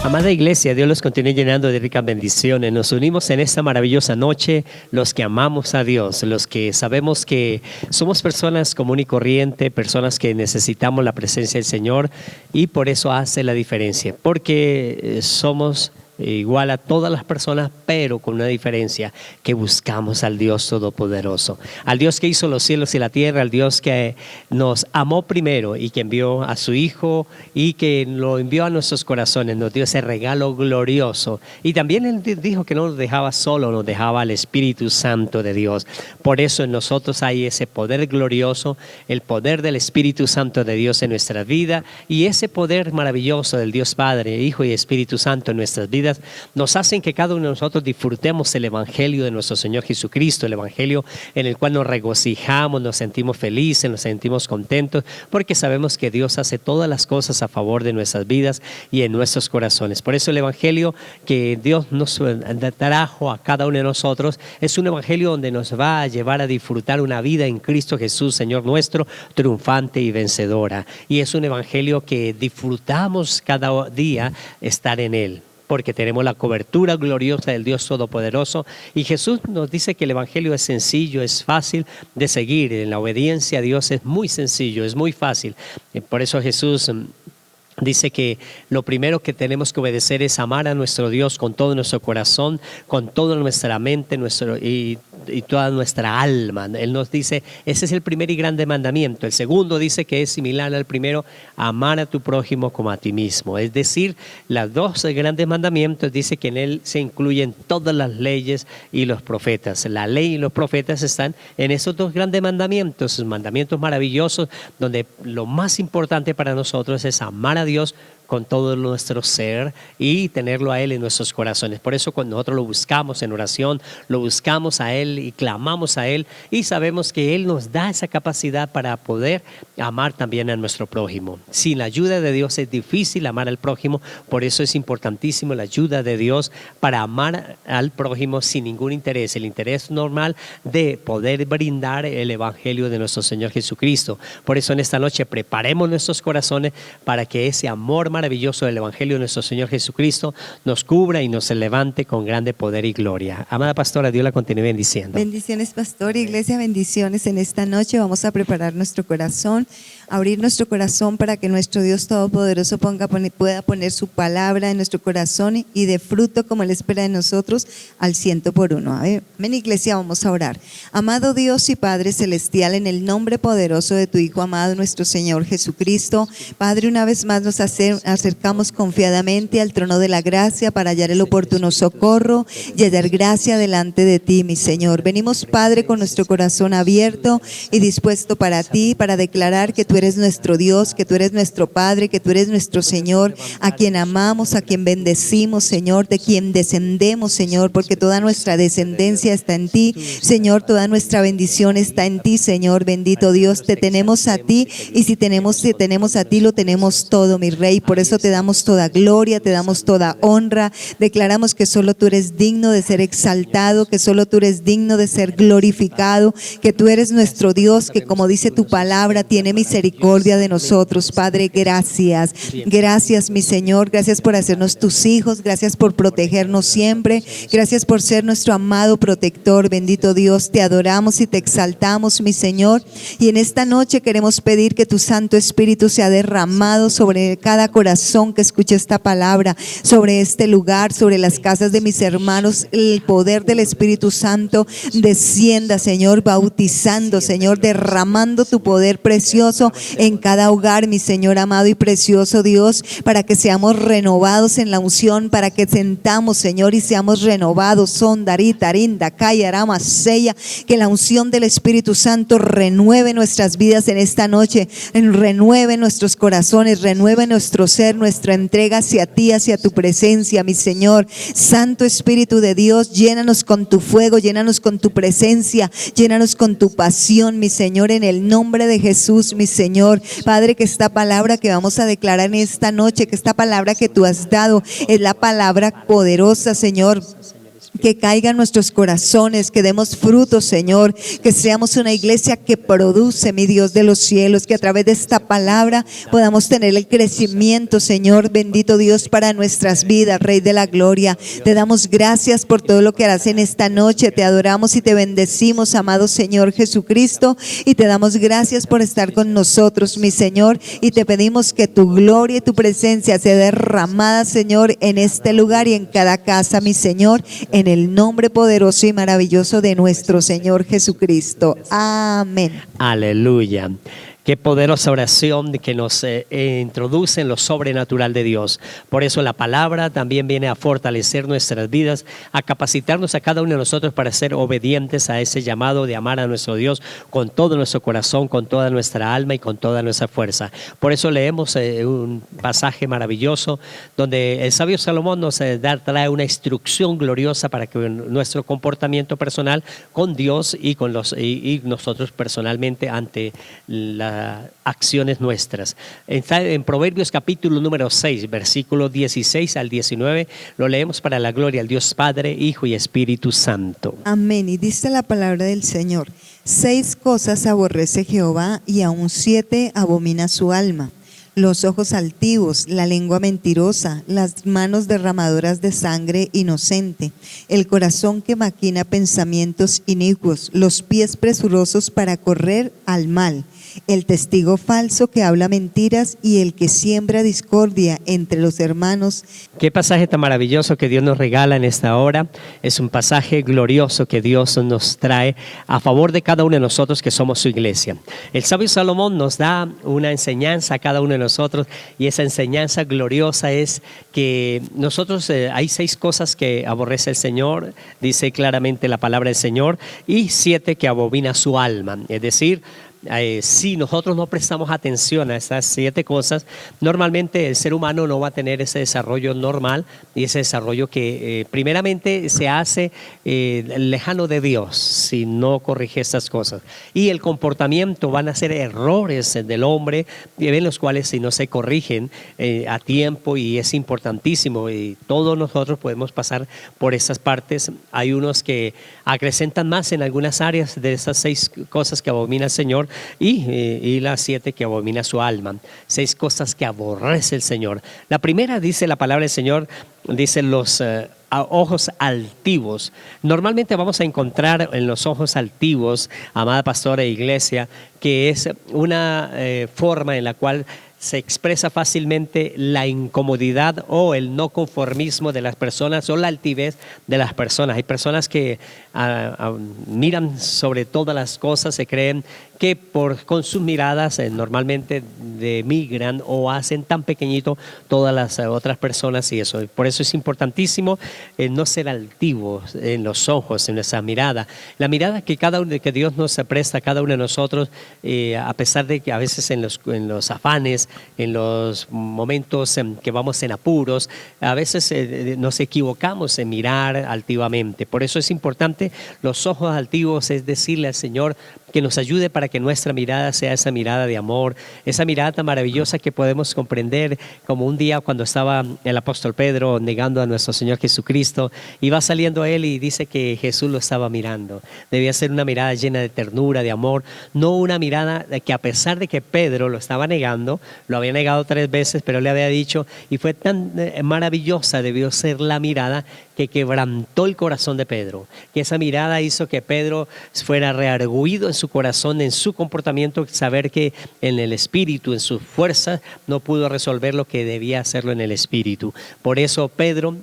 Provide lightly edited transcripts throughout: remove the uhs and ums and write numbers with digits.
Amada iglesia, Dios los continúe llenando de ricas bendiciones. Nos unimos en esta maravillosa noche, los que amamos a Dios, los que sabemos que somos personas común y corriente, personas que necesitamos la presencia del Señor, y por eso hace la diferencia, porque somos igual a todas las personas, pero con una diferencia, que buscamos al Dios Todopoderoso, al Dios que hizo los cielos y la tierra, al Dios que nos amó primero y que envió a su Hijo y que lo envió a nuestros corazones, nos dio ese regalo glorioso. Y también Él dijo que no nos dejaba solo, nos dejaba al Espíritu Santo de Dios. Por eso en nosotros hay ese poder glorioso, el poder del Espíritu Santo de Dios en nuestra vida, y ese poder maravilloso del Dios Padre, Hijo y Espíritu Santo en nuestras vidas nos hacen que cada uno de nosotros disfrutemos el Evangelio de nuestro Señor Jesucristo, el Evangelio en el cual nos regocijamos, nos sentimos felices, nos sentimos contentos, porque sabemos que Dios hace todas las cosas a favor de nuestras vidas y en nuestros corazones. Por eso el Evangelio que Dios nos trajo a cada uno de nosotros es un Evangelio donde nos va a llevar a disfrutar una vida en Cristo Jesús, Señor nuestro, triunfante y vencedora. Y es un Evangelio que disfrutamos cada día estar en Él, porque tenemos la cobertura gloriosa del Dios Todopoderoso. Y Jesús nos dice que el Evangelio es sencillo, es fácil de seguir. En la obediencia a Dios es muy sencillo, es muy fácil. Por eso Jesús dice que lo primero que tenemos que obedecer es amar a nuestro Dios con todo nuestro corazón, con toda nuestra mente y toda nuestra alma. Él nos dice, ese es el primer y grande mandamiento. El segundo dice que es similar al primero, amar a tu prójimo como a ti mismo. Es decir, los dos grandes mandamientos dice que en él se incluyen todas las leyes y los profetas. La ley y los profetas están en esos dos grandes mandamientos, mandamientos maravillosos, donde lo más importante para nosotros es amar a Dios con todo nuestro ser y tenerlo a Él en nuestros corazones. Por eso cuando nosotros lo buscamos en oración, lo buscamos a Él y clamamos a Él, y sabemos que Él nos da esa capacidad para poder amar también a nuestro prójimo. Sin la ayuda de Dios es difícil amar al prójimo, por eso es importantísimo la ayuda de Dios para amar al prójimo sin ningún interés, el interés normal de poder brindar el Evangelio de nuestro Señor Jesucristo. Por eso en esta noche preparemos nuestros corazones para que ese amor maravilloso del Evangelio de nuestro Señor Jesucristo nos cubra y nos levante con grande poder y gloria. Amada pastora, Dios la continúe bendiciendo. Bendiciones, pastor, iglesia, bendiciones. En esta noche vamos a preparar nuestro corazón, abrir nuestro corazón para que nuestro Dios Todopoderoso pueda poner su palabra en nuestro corazón y de fruto como Él espera de nosotros al 100%. A ver, ven iglesia, vamos a orar. Amado Dios y Padre Celestial, en el nombre poderoso de tu Hijo amado, nuestro Señor Jesucristo, Padre, una vez más nos acercamos confiadamente al trono de la gracia para hallar el oportuno socorro y hallar gracia delante de ti, mi Señor. Venimos, Padre, con nuestro corazón abierto y dispuesto para ti, para declarar que tú eres nuestro Dios, que tú eres nuestro Padre, que tú eres nuestro Señor, a quien amamos, a quien bendecimos, Señor, de quien descendemos, Señor, porque toda nuestra descendencia está en ti, Señor, toda nuestra bendición está en ti, Señor. Bendito Dios, te tenemos a ti, y si tenemos a ti, lo tenemos todo, mi Rey. Por eso te damos toda gloria, te damos toda honra. Declaramos que solo tú eres digno de ser exaltado, que solo tú eres digno de ser glorificado, que tú eres nuestro Dios, que como dice tu palabra, tiene misericordia de nosotros. Padre, gracias. Gracias, mi Señor. Gracias por hacernos tus hijos. Gracias por protegernos siempre. Gracias por ser nuestro amado protector. Bendito Dios, te adoramos y te exaltamos, mi Señor. Y en esta noche queremos pedir que tu Santo Espíritu sea derramado sobre cada corazón que escuche esta palabra, sobre este lugar, sobre las casas de mis hermanos. El poder del Espíritu Santo descienda, Señor, bautizando, Señor, derramando tu poder precioso en cada hogar, mi Señor amado y precioso Dios, para que seamos renovados en la unción, para que sentamos, Señor, y seamos renovados. Sondarita, Arinda, Kaya, Rama, Seya, que la unción del Espíritu Santo renueve nuestras vidas en esta noche, renueve nuestros corazones, renueve nuestro ser, nuestra entrega hacia ti, hacia tu presencia, mi Señor. Santo Espíritu de Dios, llénanos con tu fuego, llénanos con tu presencia, llénanos con tu pasión, mi Señor, en el nombre de Jesús, mi Señor. Padre, que esta palabra que vamos a declarar en esta noche, que esta palabra que tú has dado es la palabra poderosa, Señor, que caiga en nuestros corazones, que demos frutos, Señor, que seamos una iglesia que produce, mi Dios de los cielos, que a través de esta palabra podamos tener el crecimiento, Señor, bendito Dios, para nuestras vidas, Rey de la Gloria. Te damos gracias por todo lo que harás en esta noche, te adoramos y te bendecimos, amado Señor Jesucristo, y te damos gracias por estar con nosotros, mi Señor, y te pedimos que tu gloria y tu presencia sea derramada, Señor, en este lugar y en cada casa, mi Señor, en el nombre poderoso y maravilloso de nuestro Señor Jesucristo. Amén. Aleluya. Qué poderosa oración que nos introduce en lo sobrenatural de Dios. Por eso la palabra también viene a fortalecer nuestras vidas, a capacitarnos a cada uno de nosotros para ser obedientes a ese llamado de amar a nuestro Dios con todo nuestro corazón, con toda nuestra alma y con toda nuestra fuerza. Por eso leemos un pasaje maravilloso donde el sabio Salomón nos trae una instrucción gloriosa para que nuestro comportamiento personal con Dios y con y nosotros personalmente ante las acciones nuestras. Está en Proverbios capítulo número 6, versículo 16 al 19, lo leemos para la gloria al Dios Padre, Hijo y Espíritu Santo. Amén. Y dice la palabra del Señor: 6 cosas aborrece Jehová y aún 7 abomina su alma: los ojos altivos, la lengua mentirosa, las manos derramadoras de sangre inocente, el corazón que maquina pensamientos inicuos, los pies presurosos para correr al mal, el testigo falso que habla mentiras y el que siembra discordia entre los hermanos. Qué pasaje tan maravilloso que Dios nos regala en esta hora. Es un pasaje glorioso que Dios nos trae a favor de cada uno de nosotros que somos su iglesia. El sabio Salomón nos da una enseñanza a cada uno de nosotros, y esa enseñanza gloriosa es que nosotros hay 6 cosas que aborrece el Señor, dice claramente la palabra del Señor, y 7 que abomina su alma. Es decir, si nosotros no prestamos atención a esas 7 cosas, normalmente el ser humano no va a tener ese desarrollo normal y ese desarrollo que primeramente se hace lejano de Dios si no corrige estas cosas. Y el comportamiento van a ser errores del hombre, en los cuales si no se corrigen a tiempo, y es importantísimo, y todos nosotros podemos pasar por esas partes. Hay unos que acrecentan más en algunas áreas de esas 6 cosas que abomina el Señor, y las 7 que abomina su alma. 6 cosas que aborrece el Señor. La primera, dice la palabra del Señor, dice los ojos altivos. Normalmente vamos a encontrar en los ojos altivos, amada pastora e iglesia, que es una forma en la cual se expresa fácilmente la incomodidad o el no conformismo de las personas, o la altivez de las personas. Hay personas que miran sobre todas las cosas, se creen que con sus miradas normalmente demigran o hacen tan pequeñito todas las otras personas, y eso. Por eso es importantísimo no ser altivos en los ojos, en nuestra mirada. La mirada que Dios nos presta a cada uno de nosotros, a pesar de que a veces en los afanes, en los momentos que vamos en apuros, a veces nos equivocamos en mirar altivamente. Por eso es importante los ojos altivos, es decirle al Señor que nos ayude para que nuestra mirada sea esa mirada de amor, esa mirada tan maravillosa que podemos comprender, como un día cuando estaba el apóstol Pedro negando a nuestro Señor Jesucristo, y va saliendo a él y dice que Jesús lo estaba mirando. Debía ser una mirada llena de ternura, de amor, no una mirada que, a pesar de que Pedro lo estaba negando, lo había negado 3 veces, pero le había dicho, y fue tan maravillosa, debió ser la mirada que quebrantó el corazón de Pedro, que esa mirada hizo que Pedro fuera reargüido en su corazón, en su comportamiento, saber que en el espíritu, en su fuerza, no pudo resolver lo que debía hacerlo en el espíritu. Por eso Pedro,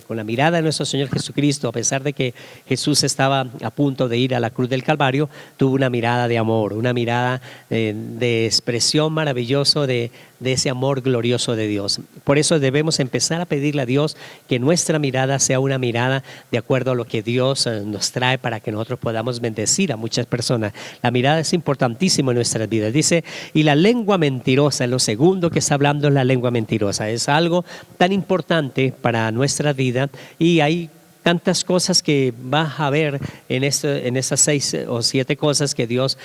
con la mirada de nuestro Señor Jesucristo, a pesar de que Jesús estaba a punto de ir a la cruz del Calvario, tuvo una mirada de amor, una mirada de expresión maravillosa de ese amor glorioso de Dios. Por eso debemos empezar a pedirle a Dios que nuestra mirada sea una mirada de acuerdo a lo que Dios nos trae, para que nosotros podamos bendecir a muchas personas. La mirada es importantísima en nuestras vidas. Dice, y la lengua mentirosa, lo segundo que está hablando es la lengua mentirosa. Es algo tan importante para nuestra vida, y hay tantas cosas que vas a ver en esas 6 o 7 cosas que Dios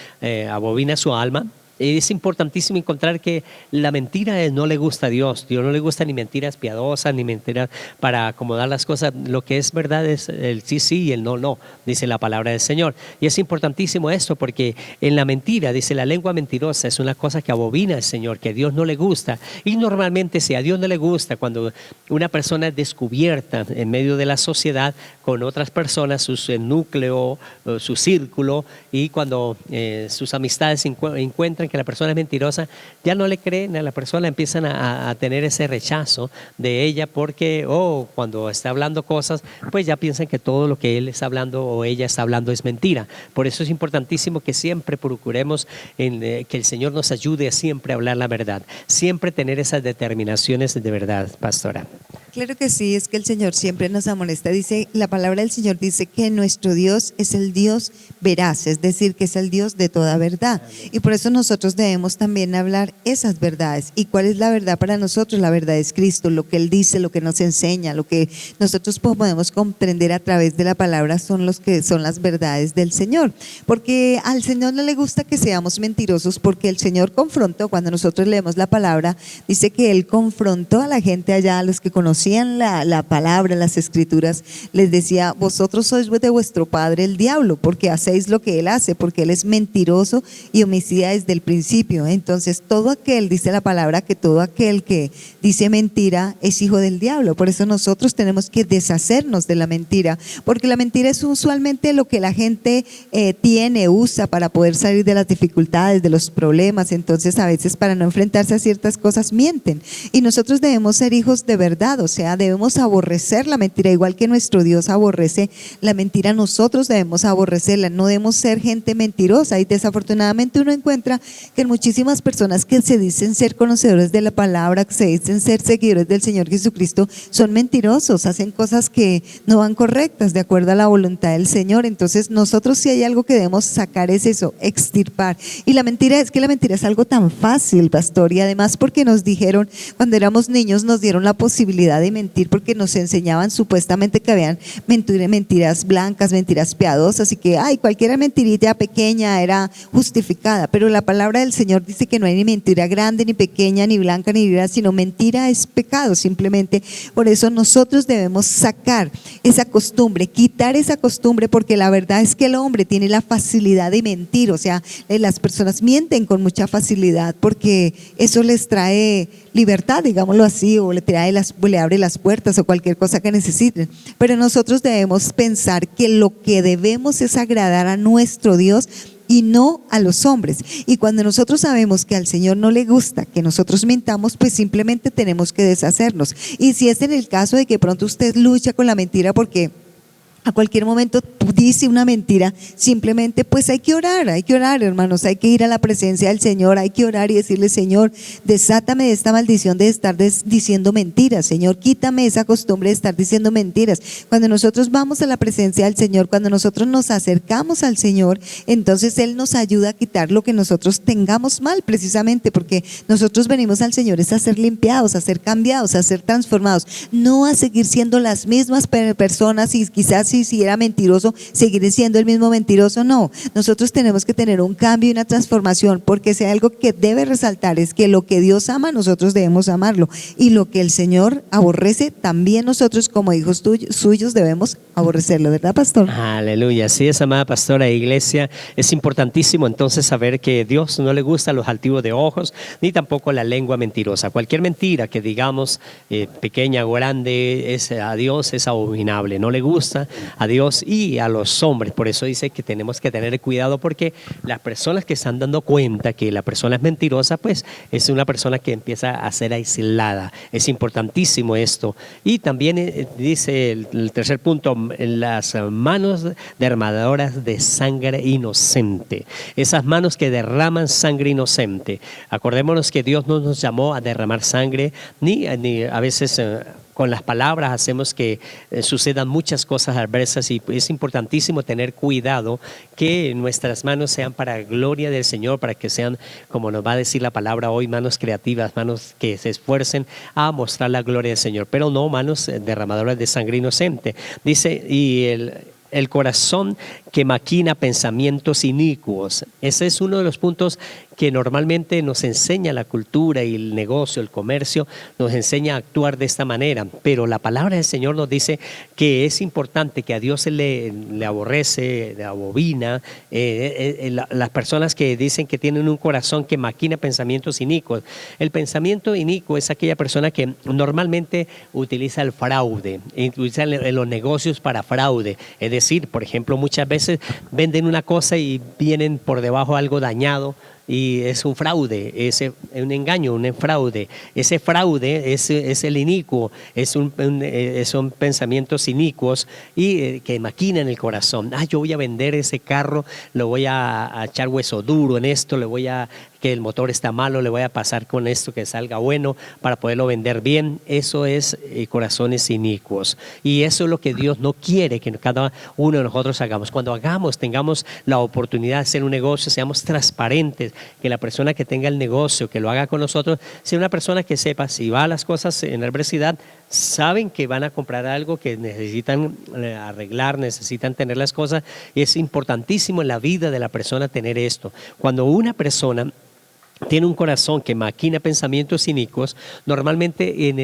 abomina su alma. es importantísimo encontrar que la mentira no le gusta a Dios. Dios no le gusta ni mentiras piadosas, ni mentiras para acomodar las cosas. Lo que es verdad es el sí, sí y el no, no, dice la palabra del Señor. Y es importantísimo esto porque en la mentira, dice la lengua mentirosa, es una cosa que abomina al Señor, que a Dios no le gusta. Y normalmente si a Dios no le gusta, cuando una persona es descubierta en medio de la sociedad con otras personas, su núcleo, su círculo, y cuando sus amistades encuentran que la persona es mentirosa, ya no le creen a la persona, empiezan a tener ese rechazo de ella porque cuando está hablando cosas, pues ya piensan que todo lo que él está hablando o ella está hablando es mentira. Por eso es importantísimo que siempre procuremos que el Señor nos ayude a siempre hablar la verdad, siempre tener esas determinaciones de verdad, pastora. Claro que sí, es que el Señor siempre nos amonesta. Dice, la palabra del Señor dice que nuestro Dios es el Dios veraz, es decir, que es el Dios de toda verdad. Y por eso nosotros debemos también hablar esas verdades. ¿Y cuál es la verdad para nosotros? La verdad es Cristo, lo que Él dice, lo que nos enseña, lo que nosotros podemos comprender a través de la palabra son las verdades del Señor. Porque al Señor no le gusta que seamos mentirosos, porque el Señor confrontó, cuando nosotros leemos la palabra, dice que Él confrontó a la gente allá, a los que conocían la palabra, las escrituras, les decía, vosotros sois de vuestro padre el diablo, porque hacéis lo que él hace, porque él es mentiroso y homicida desde el principio. Entonces todo aquel, dice la palabra, que todo aquel que dice mentira es hijo del diablo. Por eso nosotros tenemos que deshacernos de la mentira, porque la mentira es usualmente lo que la gente usa para poder salir de las dificultades, de los problemas. Entonces a veces para no enfrentarse a ciertas cosas mienten, y nosotros debemos ser hijos de verdad. O sea, debemos aborrecer la mentira, igual que nuestro Dios aborrece la mentira, nosotros debemos aborrecerla, no debemos ser gente mentirosa. Y desafortunadamente uno encuentra que muchísimas personas que se dicen ser conocedores de la palabra, que se dicen ser seguidores del Señor Jesucristo, son mentirosos, hacen cosas que no van correctas de acuerdo a la voluntad del Señor. Entonces nosotros, si hay algo que debemos sacar, es eso, extirpar. Y la mentira es algo tan fácil, pastor, y además porque nos dijeron, cuando éramos niños nos dieron la posibilidad de mentir, porque nos enseñaban supuestamente que habían mentiras blancas, mentiras piadosas, y que cualquier mentirita pequeña era justificada. Pero la palabra del Señor dice que no hay ni mentira grande, ni pequeña, ni blanca, ni negra, sino mentira es pecado simplemente. Por eso nosotros debemos sacar esa costumbre, quitar esa costumbre, porque la verdad es que el hombre tiene la facilidad de mentir. O sea, las personas mienten con mucha facilidad porque eso les trae libertad, digámoslo así, o le abre las puertas o cualquier cosa que necesiten. Pero nosotros debemos pensar que lo que debemos es agradar a nuestro Dios y no a los hombres. Y cuando nosotros sabemos que al Señor no le gusta que nosotros mintamos, pues simplemente tenemos que deshacernos. Y si es en el caso de que pronto usted lucha con la mentira porque a cualquier momento dice una mentira, simplemente pues hay que orar, hermanos, hay que ir a la presencia del Señor, hay que orar y decirle, Señor, desátame de esta maldición de estar diciendo mentiras, Señor, quítame esa costumbre de estar diciendo mentiras. Cuando nosotros vamos a la presencia del Señor, cuando nosotros nos acercamos al Señor, entonces Él nos ayuda a quitar lo que nosotros tengamos mal, precisamente porque nosotros venimos al Señor es a ser limpiados, a ser cambiados, a ser transformados, no a seguir siendo las mismas personas. Y quizás si era mentiroso, seguiré siendo el mismo mentiroso. No, nosotros tenemos que tener un cambio y una transformación, porque si hay algo que debe resaltar es que lo que Dios ama, nosotros debemos amarlo, y lo que el Señor aborrece, también nosotros como hijos suyos debemos aborrecerlo, ¿verdad, pastor? Aleluya, sí es, amada pastora e iglesia. Es importantísimo entonces saber que Dios no le gusta los altivos de ojos, ni tampoco la lengua mentirosa. Cualquier mentira que digamos, pequeña o grande, a Dios es abominable, no le gusta a Dios y a los hombres. Por eso dice que tenemos que tener cuidado, porque las personas que están dando cuenta que la persona es mentirosa, pues es una persona que empieza a ser aislada. Es importantísimo esto. Y también dice el tercer punto, las manos derramadoras de sangre inocente. Esas manos que derraman sangre inocente. Acordémonos que Dios no nos llamó a derramar sangre, ni a veces con las palabras hacemos que sucedan muchas cosas adversas, y es importantísimo tener cuidado que nuestras manos sean para gloria del Señor, para que sean, como nos va a decir la palabra hoy, manos creativas, manos que se esfuercen a mostrar la gloria del Señor, pero no manos derramadoras de sangre inocente. Dice, y el corazón que maquina pensamientos inicuos. Ese es uno de los puntos que normalmente nos enseña la cultura y el negocio, el comercio, nos enseña a actuar de esta manera. Pero la palabra del Señor nos dice que es importante, que a Dios le aborrece, le abomina, las personas que dicen que tienen un corazón que maquina pensamientos inicuos. El pensamiento inicuo es aquella persona que normalmente utiliza el fraude, utiliza en los negocios para fraude. Es decir, por ejemplo, muchas veces venden una cosa y vienen por debajo algo dañado, y es un fraude, es un engaño, un fraude. Ese fraude es el inicuo, son pensamientos inicuos y que maquinan el corazón. Yo voy a vender ese carro, lo voy a echar hueso duro en esto, que el motor está malo, le voy a pasar con esto que salga bueno para poderlo vender bien. Eso es corazones inicuos. Y eso es lo que Dios no quiere que cada uno de nosotros hagamos. Cuando tengamos la oportunidad de hacer un negocio, seamos transparentes, que la persona que tenga el negocio, que lo haga con nosotros, sea una persona que sepa si va a las cosas en la adversidad, saben que van a comprar algo que necesitan arreglar, necesitan tener las cosas. Y es importantísimo en la vida de la persona tener esto. Cuando una persona tiene un corazón que maquina pensamientos inicuos, normalmente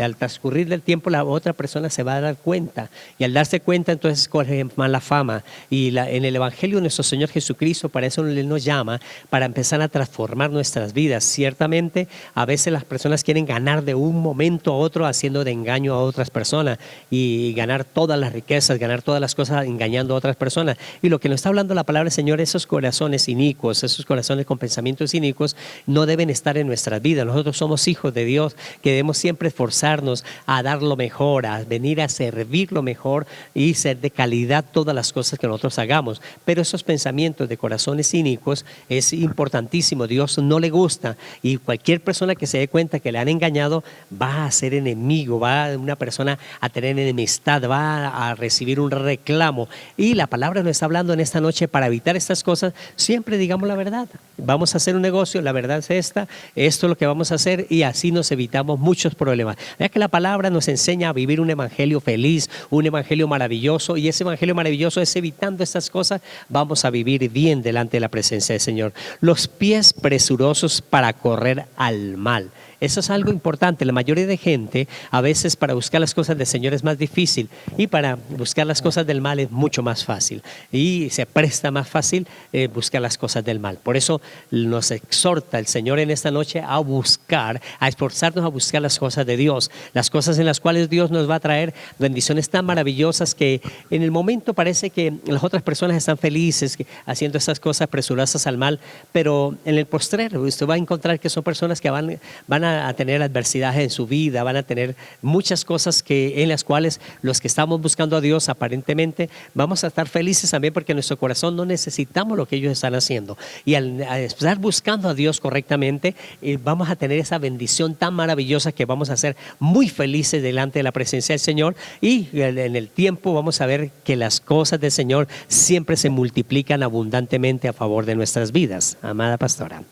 al transcurrir del tiempo la otra persona se va a dar cuenta, y al darse cuenta entonces coge mala fama. Y en el Evangelio de nuestro Señor Jesucristo, para eso Él nos llama, para empezar a transformar nuestras vidas. Ciertamente a veces las personas quieren ganar de un momento a otro haciendo de engaño a otras personas y ganar todas las riquezas, ganar todas las cosas engañando a otras personas. Y lo que nos está hablando la palabra del Señor, esos corazones inicuos, esos corazones con pensamientos inicuos, no deben estar en nuestras vidas. Nosotros somos hijos de Dios, que debemos siempre esforzarnos a dar lo mejor, a venir a servir lo mejor y ser de calidad todas las cosas que nosotros hagamos. Pero esos pensamientos de corazones inicuos es importantísimo. Dios no le gusta, y cualquier persona que se dé cuenta que le han engañado va a ser enemigo, va una persona a tener enemistad, va a recibir un reclamo. Y la palabra nos está hablando en esta noche para evitar estas cosas. Siempre digamos la verdad. Vamos a hacer un negocio, la verdad es esto es lo que vamos a hacer, y así nos evitamos muchos problemas. Ya que la palabra nos enseña a vivir un evangelio feliz, un evangelio maravilloso, y ese evangelio maravilloso es evitando estas cosas, vamos a vivir bien delante de la presencia del Señor. Los pies presurosos para correr al mal. Eso es algo importante. La mayoría de gente, a veces para buscar las cosas del Señor es más difícil, y para buscar las cosas del mal es mucho más fácil, y se presta más fácil buscar las cosas del mal. Por eso nos exhorta el Señor en esta noche a buscar, a esforzarnos a buscar las cosas de Dios, las cosas en las cuales Dios nos va a traer bendiciones tan maravillosas que en el momento parece que las otras personas están felices haciendo esas cosas presurosas al mal, pero en el postrero usted va a encontrar que son personas que van a tener adversidades en su vida, van a tener muchas cosas en las cuales los que estamos buscando a Dios aparentemente vamos a estar felices también, porque en nuestro corazón no necesitamos lo que ellos están haciendo. Y al estar buscando a Dios correctamente, vamos a tener esa bendición tan maravillosa que vamos a ser muy felices delante de la presencia del Señor, y en el tiempo vamos a ver que las cosas del Señor siempre se multiplican abundantemente a favor de nuestras vidas. Amada pastora.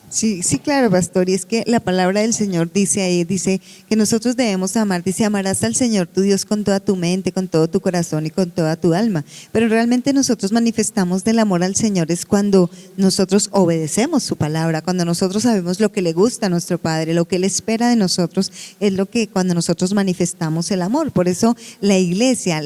Sí, claro, pastor, y es que la palabra del Señor dice ahí, dice que nosotros debemos amar, dice: amarás al Señor tu Dios con toda tu mente, con todo tu corazón y con toda tu alma. Pero realmente nosotros manifestamos del amor al Señor es cuando nosotros obedecemos su palabra, cuando nosotros sabemos lo que le gusta a nuestro Padre, lo que Él espera de nosotros, es lo que cuando nosotros manifestamos el amor. Por eso la iglesia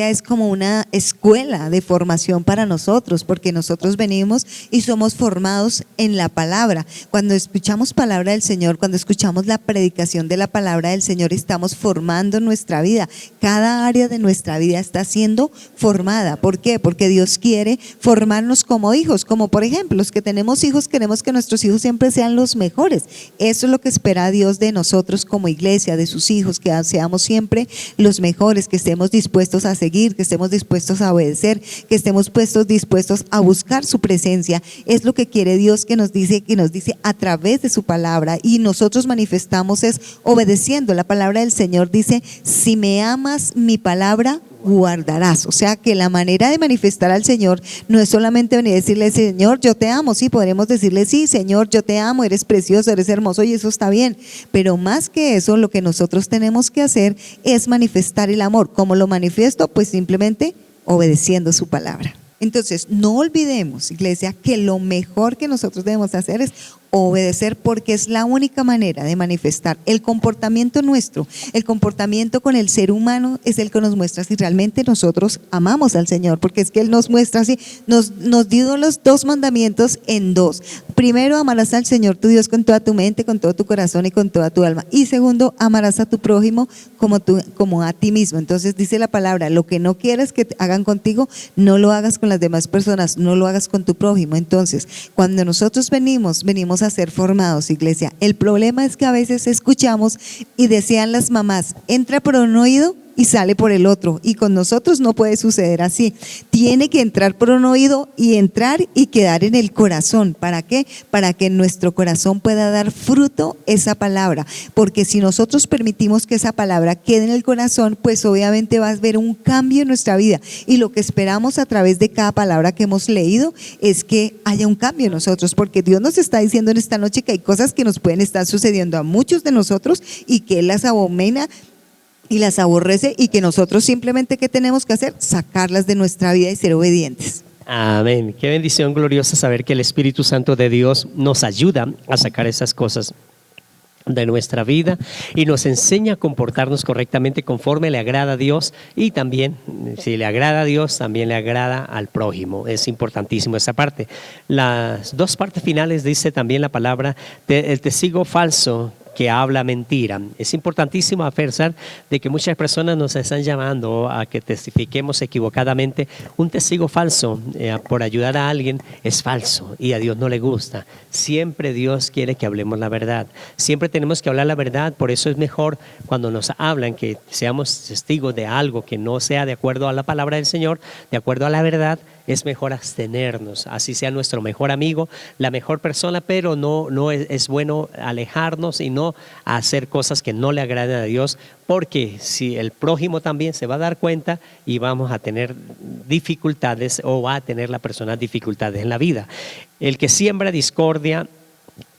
es como una escuela de formación para nosotros, porque nosotros venimos y somos formados en la palabra. Cuando escuchamos palabra del Señor, cuando escuchamos la predicación de la palabra del Señor, estamos formando nuestra vida. Cada área de nuestra vida está siendo formada. ¿Por qué? Porque Dios quiere formarnos como hijos. Como por ejemplo, los que tenemos hijos, queremos que nuestros hijos siempre sean los mejores. Eso es lo que espera Dios de nosotros como iglesia, de sus hijos, que seamos siempre los mejores, que estemos dispuestos a seguir, que estemos dispuestos a obedecer, que estemos dispuestos a buscar su presencia. Es lo que quiere Dios, que nos dice a través de su palabra, y nosotros manifestamos es obedeciendo. La palabra del Señor dice: si me amas, mi palabra guardarás. O sea que la manera de manifestar al Señor no es solamente venir a decirle: Señor, yo te amo. Sí, podremos decirle: sí, Señor, yo te amo, eres precioso, eres hermoso, y eso está bien, pero más que eso, lo que nosotros tenemos que hacer es manifestar el amor. ¿Cómo lo manifiesto? Pues simplemente obedeciendo su palabra. Entonces, no olvidemos, iglesia, que lo mejor que nosotros debemos hacer es obedecer, porque es la única manera de manifestar el comportamiento nuestro. El comportamiento con el ser humano es el que nos muestra si realmente nosotros amamos al Señor, porque es que Él nos muestra así, nos dio los 2 mandamientos en 2. Primero, amarás al Señor tu Dios con toda tu mente, con todo tu corazón y con toda tu alma. Y segundo, amarás a tu prójimo como a ti mismo. Entonces dice la palabra, lo que no quieres que hagan contigo, no lo hagas con las demás personas, no lo hagas con tu prójimo. Entonces, cuando nosotros venimos a ser formados, iglesia. El problema es que a veces escuchamos y decían las mamás, entra por un oído y sale por el otro, y con nosotros no puede suceder así. Tiene que entrar por un oído y entrar y quedar en el corazón. ¿Para qué? Para que en nuestro corazón pueda dar fruto esa palabra, porque si nosotros permitimos que esa palabra quede en el corazón, pues obviamente va a haber un cambio en nuestra vida, y lo que esperamos a través de cada palabra que hemos leído es que haya un cambio en nosotros, porque Dios nos está diciendo en esta noche que hay cosas que nos pueden estar sucediendo a muchos de nosotros y que Él las abomina y las aborrece, y que nosotros simplemente, ¿qué tenemos que hacer? Sacarlas de nuestra vida y ser obedientes. Amén. Qué bendición gloriosa saber que el Espíritu Santo de Dios nos ayuda a sacar esas cosas de nuestra vida y nos enseña a comportarnos correctamente conforme le agrada a Dios, y también, si le agrada a Dios, también le agrada al prójimo. Es importantísimo esa parte. Las 2 partes finales dice también la palabra el testigo falso que habla mentira. Es importantísimo a pesar de que muchas personas nos están llamando a que testifiquemos equivocadamente. Un testigo falso por ayudar a alguien es falso y a Dios no le gusta. Siempre Dios quiere que hablemos la verdad. Siempre tenemos que hablar la verdad. Por eso es mejor cuando nos hablan que seamos testigos de algo que no sea de acuerdo a la palabra del Señor, de acuerdo a la verdad. Es mejor abstenernos, así sea nuestro mejor amigo, la mejor persona, pero no es bueno alejarnos y no hacer cosas que no le agraden a Dios, porque si el prójimo también se va a dar cuenta y vamos a tener dificultades, o va a tener la persona dificultades en la vida. El que siembra discordia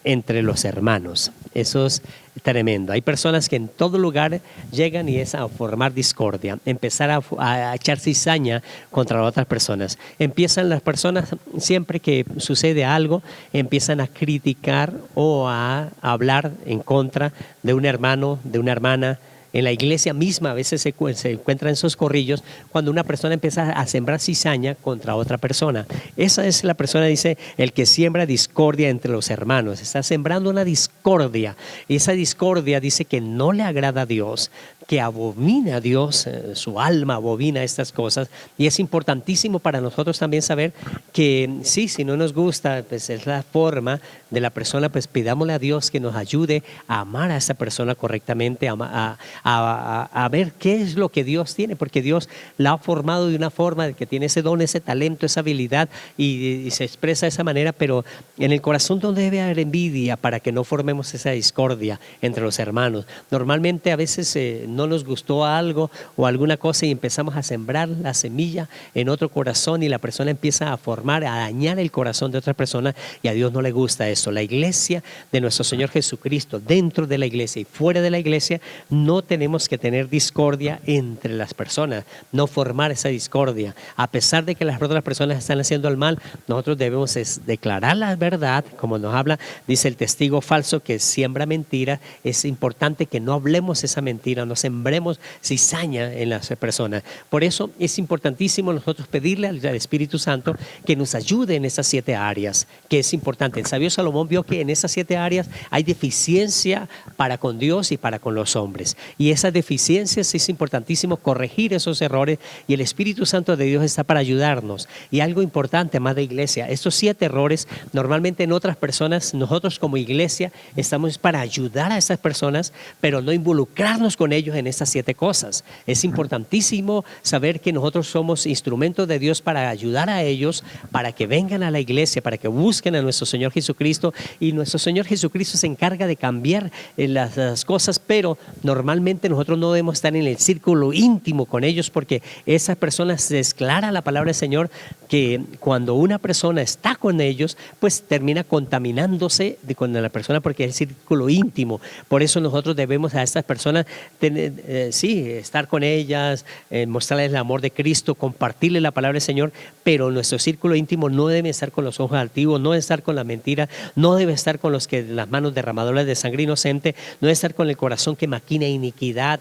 entre los hermanos, eso es tremendo. Hay personas que en todo lugar llegan y es a formar discordia, empezar a echar cizaña contra otras personas. Empiezan las personas, siempre que sucede algo, empiezan a criticar o a hablar en contra de un hermano, de una hermana. En la iglesia misma a veces se encuentran esos corrillos cuando una persona empieza a sembrar cizaña contra otra persona. Esa es la persona, dice, el que siembra discordia entre los hermanos. Está sembrando una discordia. Y esa discordia dice que no le agrada a Dios, que abomina a Dios, su alma abomina estas cosas. Y es importantísimo para nosotros también saber que sí, si no nos gusta, pues es la forma de la persona, pues pidámosle a Dios que nos ayude a amar a esa persona correctamente, a ver qué es lo que Dios tiene, porque Dios la ha formado de una forma de que tiene ese don, ese talento, esa habilidad, y se expresa de esa manera, pero en el corazón no debe haber envidia para que no formemos esa discordia entre los hermanos. Normalmente a veces no nos gustó algo o alguna cosa y empezamos a sembrar la semilla en otro corazón y la persona empieza a formar, a dañar el corazón de otra persona, y a Dios no le gusta eso. La iglesia de nuestro Señor Jesucristo, dentro de la iglesia y fuera de la iglesia, no tenemos que tener discordia entre las personas, no formar esa discordia. A pesar de que las otras personas están haciendo el mal, nosotros debemos declarar la verdad, como nos habla, dice el testigo falso que siembra mentira. Es importante que no hablemos esa mentira, no sembremos cizaña en las personas. Por eso es importantísimo nosotros pedirle al Espíritu Santo que nos ayude en esas 7 áreas, que es importante. El sabio Salomón vio que en esas 7 áreas hay deficiencia para con Dios y para con los hombres. Y esas deficiencias es importantísimo corregir esos errores, y el Espíritu Santo de Dios está para ayudarnos. Y algo importante, amada iglesia, estos 7 errores normalmente en otras personas, nosotros como iglesia estamos para ayudar a esas personas, pero no involucrarnos con ellos en estas 7 cosas. Es importantísimo saber que nosotros somos instrumentos de Dios para ayudar a ellos, para que vengan a la iglesia, para que busquen a nuestro Señor Jesucristo Jesucristo, y nuestro Señor Jesucristo se encarga de cambiar las cosas, pero normalmente nosotros no debemos estar en el círculo íntimo con ellos, porque esas personas, se declara la palabra del Señor que cuando una persona está con ellos, pues termina contaminándose con la persona, porque es el círculo íntimo. Por eso nosotros debemos a estas personas estar con ellas, mostrarles el amor de Cristo, compartirles la palabra del Señor, pero nuestro círculo íntimo no debe estar con los ojos altivos, no debe estar con la mentira, no debe estar con las manos derramadoras de sangre inocente, no debe estar con el corazón que maquina iniquidad,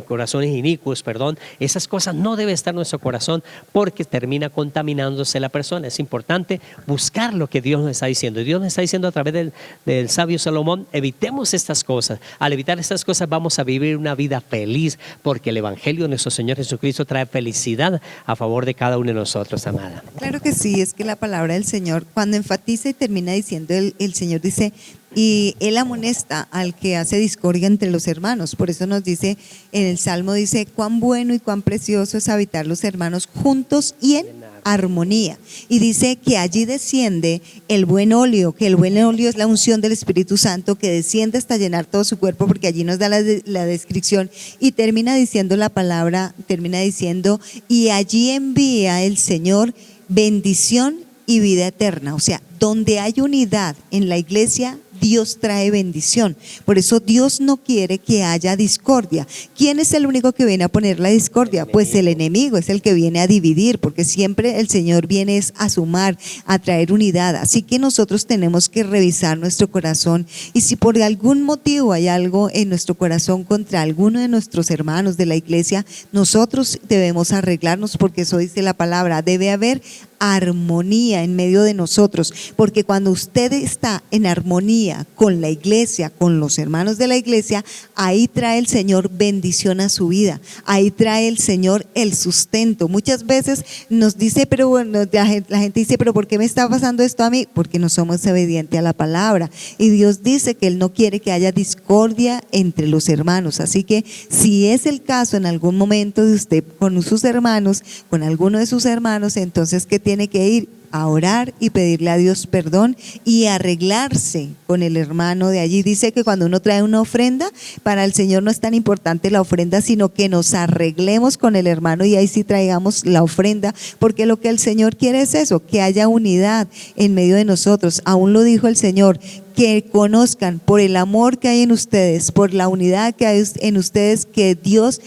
corazones inicuos, perdón. Esas cosas no debe estar en nuestro corazón, porque termina contaminándose la persona. Es importante buscar lo que Dios nos está diciendo. Dios nos está diciendo a través del sabio Salomón: evitemos estas cosas. Al evitar estas cosas vamos a vivir una vida feliz, porque el Evangelio de nuestro Señor Jesucristo trae felicidad a favor de cada uno de nosotros, amada. Claro que sí, es que la palabra del Señor, cuando enfatiza y termina diciendo, el Señor dice, y Él amonesta al que hace discordia entre los hermanos. Por eso nos dice, en el Salmo dice, cuán bueno y cuán precioso es habitar los hermanos juntos y en armonía. Y dice que allí desciende el buen óleo, que el buen óleo es la unción del Espíritu Santo que desciende hasta llenar todo su cuerpo, porque allí nos da la descripción, y termina diciendo la palabra, termina diciendo, y allí envía el Señor bendición y vida eterna. O sea, donde hay unidad en la iglesia, Dios trae bendición. Por eso Dios no quiere que haya discordia. ¿Quién es el único que viene a poner la discordia? Pues el enemigo es el que viene a dividir, porque siempre el Señor viene a sumar, a traer unidad. Así que nosotros tenemos que revisar nuestro corazón, y si por algún motivo hay algo en nuestro corazón contra alguno de nuestros hermanos de la iglesia, nosotros debemos arreglarnos, porque eso dice la palabra, debe haber armonía en medio de nosotros, porque cuando usted está en armonía con la iglesia, con los hermanos de la iglesia, ahí trae el Señor bendición a su vida, ahí trae el Señor el sustento. Muchas veces nos dice, pero bueno, la gente dice, pero ¿por qué me está pasando esto a mí? Porque no somos obedientes a la palabra, y Dios dice que Él no quiere que haya discordia entre los hermanos. Así que si es el caso en algún momento de usted con sus hermanos, con alguno de sus hermanos, entonces que tiene que ir a orar y pedirle a Dios perdón y arreglarse con el hermano de allí. Dice que cuando uno trae una ofrenda, para el Señor no es tan importante la ofrenda, sino que nos arreglemos con el hermano, y ahí sí traigamos la ofrenda, porque lo que el Señor quiere es eso, que haya unidad en medio de nosotros. Aún lo dijo el Señor, que conozcan por el amor que hay en ustedes, por la unidad que hay en ustedes, que Dios,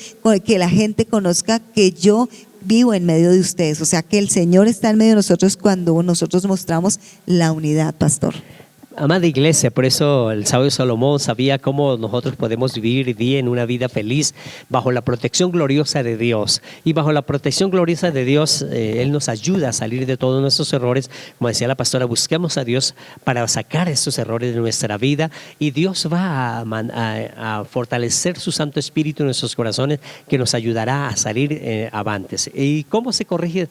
que la gente conozca que yo vivo en medio de ustedes. O sea, que el Señor está en medio de nosotros cuando nosotros mostramos la unidad, pastor. Amada iglesia, por eso el sabio Salomón sabía cómo nosotros podemos vivir bien una vida feliz bajo la protección gloriosa de Dios. Y bajo la protección gloriosa de Dios, Él nos ayuda a salir de todos nuestros errores. Como decía la pastora, busquemos a Dios para sacar estos errores de nuestra vida, y Dios va a fortalecer su Santo Espíritu en nuestros corazones, que nos ayudará a salir avantes. ¿Y cómo se corrige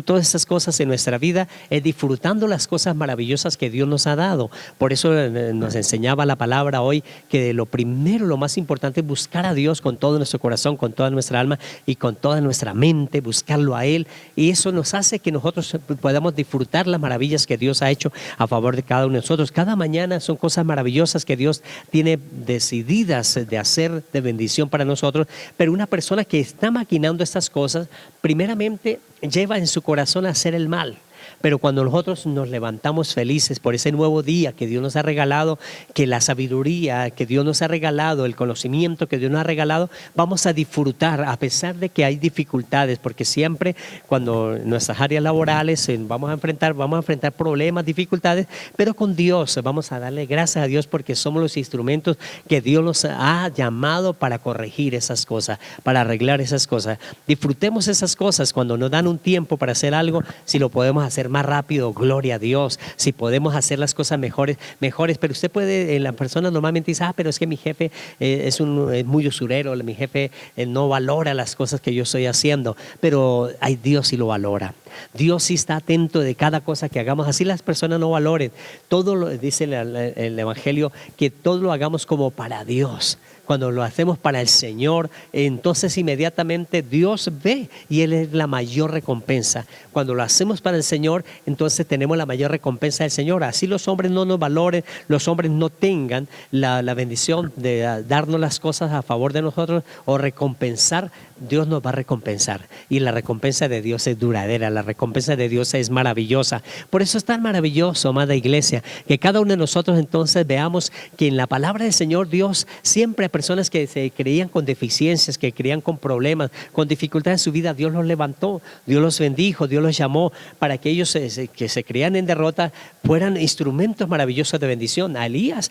todas estas cosas en nuestra vida? Es disfrutando las cosas maravillosas que Dios nos ha dado. Por eso nos enseñaba la palabra hoy que lo primero, lo más importante es buscar a Dios con todo nuestro corazón, con toda nuestra alma y con toda nuestra mente, buscarlo a Él, y eso nos hace que nosotros podamos disfrutar las maravillas que Dios ha hecho a favor de cada uno de nosotros. Cada mañana son cosas maravillosas que Dios tiene decididas de hacer de bendición para nosotros, pero una persona que está maquinando estas cosas, primeramente lleva en su corazón a hacer el mal. Pero cuando nosotros nos levantamos felices por ese nuevo día que Dios nos ha regalado, que la sabiduría que Dios nos ha regalado, el conocimiento que Dios nos ha regalado, vamos a disfrutar a pesar de que hay dificultades, porque siempre cuando en nuestras áreas laborales vamos a enfrentar problemas, dificultades, pero con Dios vamos a darle gracias a Dios, porque somos los instrumentos que Dios nos ha llamado para corregir esas cosas, para arreglar esas cosas. Disfrutemos esas cosas cuando nos dan un tiempo para hacer algo. Si lo podemos hacer más rápido, gloria a Dios. Si podemos hacer las cosas mejores. Pero usted puede, la persona normalmente dice, pero es que mi jefe es muy usurero, mi jefe no valora las cosas que yo estoy haciendo, pero hay Dios sí lo valora. Dios sí está atento de cada cosa que hagamos. Así las personas no valoren. Todo lo dice el Evangelio, que todo lo hagamos como para Dios. Cuando lo hacemos para el Señor, entonces inmediatamente Dios ve y Él es la mayor recompensa. Cuando lo hacemos para el Señor, entonces tenemos la mayor recompensa del Señor. Así los hombres no nos valoren, los hombres no tengan la bendición de darnos las cosas a favor de nosotros o recompensar. Dios nos va a recompensar, y la recompensa de Dios es duradera, la recompensa de Dios es maravillosa. Por eso es tan maravilloso, amada iglesia, que cada uno de nosotros entonces veamos que en la palabra del Señor Dios siempre hay personas que se creían con deficiencias, que creían con problemas, con dificultades en su vida. Dios los levantó, Dios los bendijo, Dios los llamó para que ellos que se creían en derrota fueran instrumentos maravillosos de bendición. A Elías,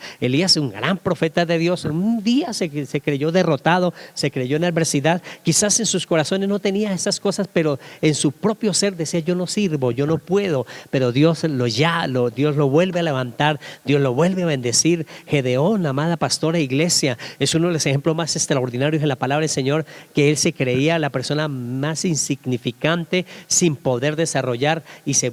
un gran profeta de Dios, un día se creyó derrotado, se creyó en adversidad. Quizás en sus corazones no tenía esas cosas, pero en su propio ser decía: yo no sirvo, yo no puedo. Pero Dios Dios lo vuelve a levantar, Dios lo vuelve a bendecir. Gedeón, amada pastora e iglesia, es uno de los ejemplos más extraordinarios en la palabra del Señor, que él se creía la persona más insignificante, sin poder desarrollar, y se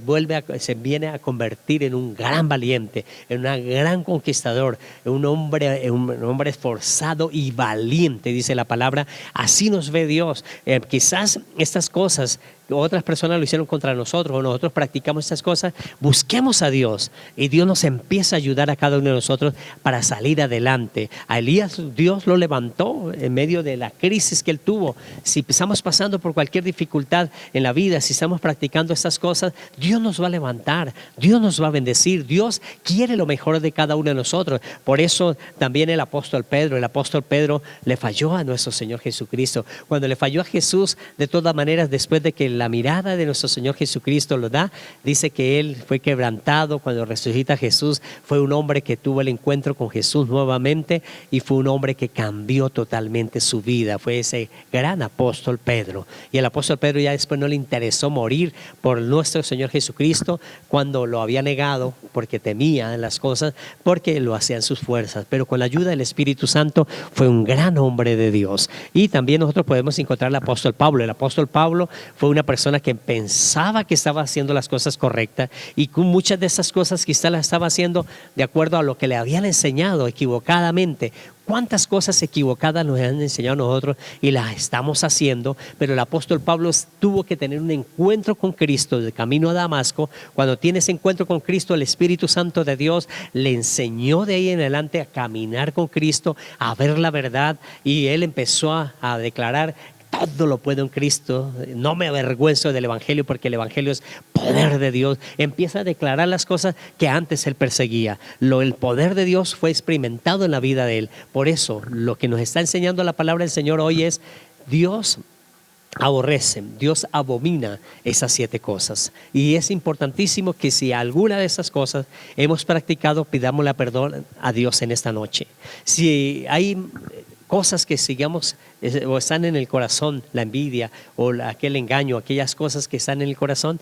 viene a convertir en un gran valiente, en un gran conquistador, un hombre esforzado y valiente, dice la palabra. Así nos ve Dios. Quizás estas cosas otras personas lo hicieron contra nosotros, o nosotros practicamos estas cosas. Busquemos a Dios y Dios nos empieza a ayudar a cada uno de nosotros para salir adelante. A Elías Dios lo levantó en medio de la crisis que él tuvo. Si estamos pasando por cualquier dificultad en la vida, si estamos practicando estas cosas, Dios nos va a levantar, Dios nos va a bendecir. Dios quiere lo mejor de cada uno de nosotros. Por eso también el apóstol Pedro le falló a nuestro Señor Jesucristo. Cuando le falló a Jesús, de todas maneras, después de que la mirada de nuestro Señor Jesucristo lo da, dice que él fue quebrantado. Cuando resucita Jesús, fue un hombre que tuvo el encuentro con Jesús nuevamente, y fue un hombre que cambió totalmente su vida. Fue ese gran apóstol Pedro. Y el apóstol Pedro ya después no le interesó morir por nuestro Señor Jesucristo, cuando lo había negado porque temía las cosas, porque lo hacían sus fuerzas. Pero con la ayuda del Espíritu Santo fue un gran hombre de Dios. Y también nosotros podemos encontrar al apóstol Pablo. El apóstol Pablo fue una persona que pensaba que estaba haciendo las cosas correctas, y con muchas de esas cosas quizás las estaba haciendo de acuerdo a lo que le habían enseñado equivocadamente. ¿Cuántas cosas equivocadas nos han enseñado a nosotros y las estamos haciendo? Pero el apóstol Pablo tuvo que tener un encuentro con Cristo de camino a Damasco. Cuando tiene ese encuentro con Cristo, el Espíritu Santo de Dios le enseñó de ahí en adelante a caminar con Cristo, a ver la verdad, y él empezó a declarar: todo lo puedo en Cristo, no me avergüenzo del Evangelio, porque el Evangelio es poder de Dios. Empieza a declarar las cosas que antes él perseguía. El poder de Dios fue experimentado en la vida de él. Por eso lo que nos está enseñando la palabra del Señor hoy es: Dios aborrece, Dios abomina esas 7 cosas. Y es importantísimo que si alguna de esas cosas hemos practicado, pidámosle perdón a Dios en esta noche. Si hay cosas que sigamos o están en el corazón, la envidia o aquel engaño, aquellas cosas que están en el corazón,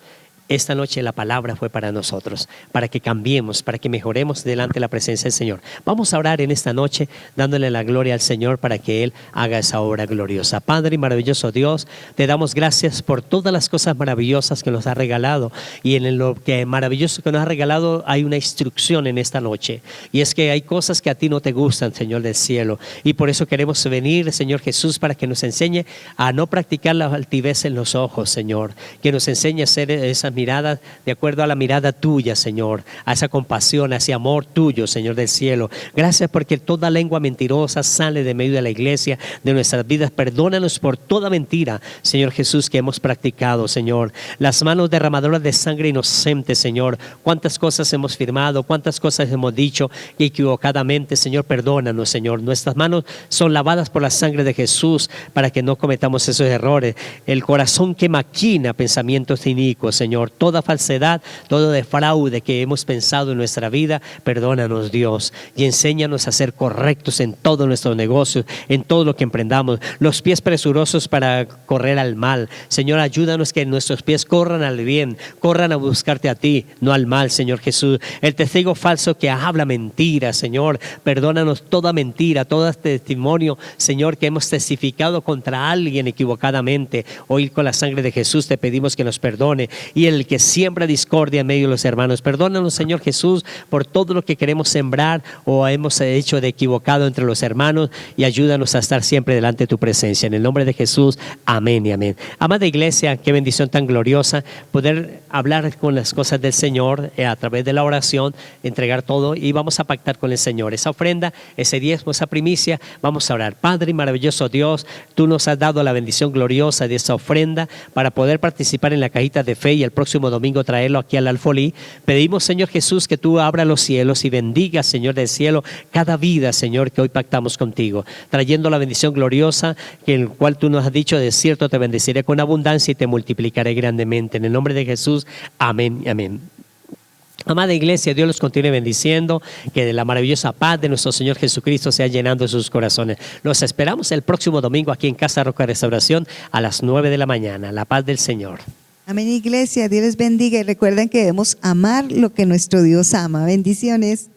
esta noche la palabra fue para nosotros, para que cambiemos, para que mejoremos delante de la presencia del Señor. Vamos a orar en esta noche dándole la gloria al Señor para que Él haga esa obra gloriosa. Padre y maravilloso Dios, te damos gracias por todas las cosas maravillosas que nos has regalado, y en lo que maravilloso que nos has regalado hay una instrucción en esta noche, y es que hay cosas que a ti no te gustan, Señor del cielo, y por eso queremos venir, Señor Jesús, para que nos enseñe a no practicar la altivez en los ojos, Señor, que nos enseñe a hacer esas miradas de acuerdo a la mirada tuya, Señor, a esa compasión, a ese amor tuyo, Señor del cielo. Gracias porque toda lengua mentirosa sale de medio de la iglesia, de nuestras vidas. Perdónanos por toda mentira, Señor Jesús, que hemos practicado, Señor. Las manos derramadoras de sangre inocente, Señor. Cuántas cosas hemos firmado, cuántas cosas hemos dicho equivocadamente, Señor. Perdónanos, Señor. Nuestras manos son lavadas por la sangre de Jesús para que no cometamos esos errores. El corazón que maquina pensamientos inicuos, Señor, Señor. Toda falsedad, todo defraude que hemos pensado en nuestra vida, perdónanos, Dios, y enséñanos a ser correctos en todos nuestros negocios, en todo lo que emprendamos. Los pies presurosos para correr al mal. Señor, ayúdanos que nuestros pies corran al bien, corran a buscarte a ti, no al mal, Señor Jesús. El testigo falso que habla mentira, Señor, perdónanos toda mentira, todo testimonio, Señor, que hemos testificado contra alguien equivocadamente. Hoy con la sangre de Jesús te pedimos que nos perdone. Y el que siembra discordia en medio de los hermanos, perdónanos, Señor Jesús, por todo lo que queremos sembrar o hemos hecho de equivocado entre los hermanos, y ayúdanos a estar siempre delante de tu presencia. En el nombre de Jesús, amén y amén. Amada iglesia, qué bendición tan gloriosa poder hablar con las cosas del Señor a través de la oración, entregar todo, y vamos a pactar con el Señor esa ofrenda, ese diezmo, esa primicia. Vamos a orar. Padre maravilloso Dios, tú nos has dado la bendición gloriosa de esa ofrenda para poder participar en la cajita de fe y el próximo domingo traerlo aquí al Alfolí. Pedimos, Señor Jesús, que tú abras los cielos y bendigas, Señor del cielo, cada vida, Señor, que hoy pactamos contigo, trayendo la bendición gloriosa, que el cual tú nos has dicho: de cierto te bendeciré con abundancia y te multiplicaré grandemente. En el nombre de Jesús, amén y amén. Amada iglesia, Dios los continúe bendiciendo, que de la maravillosa paz de nuestro Señor Jesucristo sea llenando sus corazones. Los esperamos el próximo domingo aquí en Casa Roca Restauración a las 9 de la mañana. La paz del Señor. Amén, iglesia. Dios les bendiga y recuerden que debemos amar lo que nuestro Dios ama. Bendiciones.